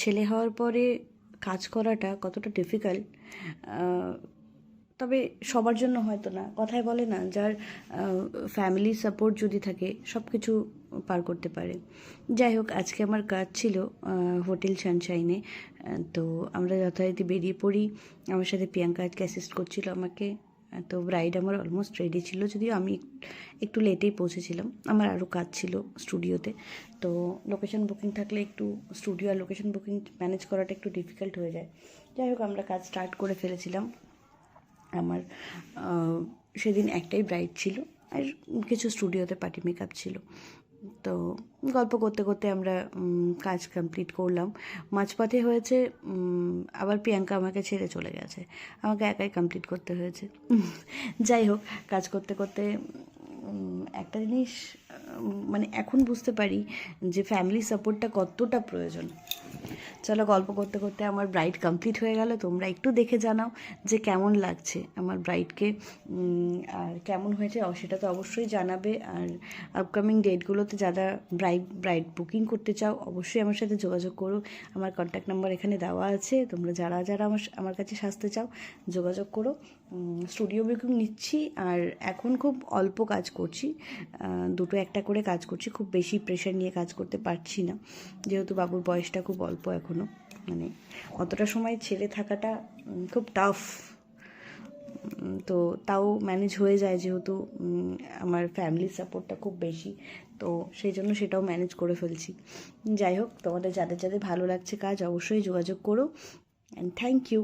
ছেলে হওয়ার পরে কাজ করাটা কতটা ডিফিকাল্ট, তবে সবার জন্য হয়তো না। কথায় বলে না, যার ফ্যামিলি সাপোর্ট যদি থাকে সব কিছু পার করতে পারে। যাই হোক, আজকে আমার কাজ ছিল হোটেল সানশাইনে। তো আমরা যথারীতি বেরিয়ে পড়ি। আমার সাথে প্রিয়াঙ্কা আজকে অ্যাসিস্ট করছিল আমাকে। তো ব্রাইড আমার অলমোস্ট রেডি ছিল, যদিও আমি একটু লেটেই পৌঁছেছিলাম। আমার আরও কাজ ছিল স্টুডিওতে। তো লোকেশন বুকিং থাকলে একটু স্টুডিও আর লোকেশন বুকিং ম্যানেজ করাটা একটু ডিফিকাল্ট হয়ে যায়। যাই হোক, আমরা কাজ স্টার্ট করে ফেলেছিলাম। আমার সেদিন একটাই ব্রাইড ছিল, আর কিছু স্টুডিওতে পার্টি মেকআপ ছিল। তো গল্প করতে করতে আমরা কাজ কমপ্লিট করলাম। মাঝপথে হয়েছে আবার প্রিয়াঙ্কা আমাকে ছেড়ে চলে গেছে, আমাকে একাই কমপ্লিট করতে হয়েছে। যাই হোক, কাজ করতে করতে একটা জিনিস মানে এখন বুঝতে পারি যে ফ্যামিলি সাপোর্টটা কতটা প্রয়োজন। চলো, গল্প করতে করতে আমার ব্রাইড কমপ্লিট হয়ে গেল। তোমরা একটু দেখে জানাও যে কেমন লাগছে আমার ব্রাইডকে, আর কেমন হয়েছে সেটা তো অবশ্যই জানাবে। আর আপকামিং ডেটগুলোতে যারা ব্রাইড বুকিং করতে চাও অবশ্যই আমার সাথে যোগাযোগ করো। আমার কন্ট্যাক্ট নাম্বার এখানে দেওয়া আছে। তোমরা যারা যারা আমার কাছে সাজতে চাও যোগাযোগ করো। স্টুডিও বুকিং নিচ্ছি, আর এখন খুব অল্প কাজ করছি, দুটো একটা করে কাজ করছি। খুব বেশি প্রেশার নিয়ে কাজ করতে পারছি না, যেহেতু বাবুর বয়সটা খুব অল্প এখনও। মানে অতটা সময় ছেড়ে থাকাটা খুব টাফ। তো তাও ম্যানেজ হয়ে যায়, যেহেতু আমার ফ্যামিলির সাপোর্টটা খুব বেশি। তো সেই জন্য সেটাও ম্যানেজ করে ফেলছি। যাই হোক, তোমাদের যাদের যাদের ভালো লাগছে কাজ অবশ্যই যোগাযোগ করো। And thank you.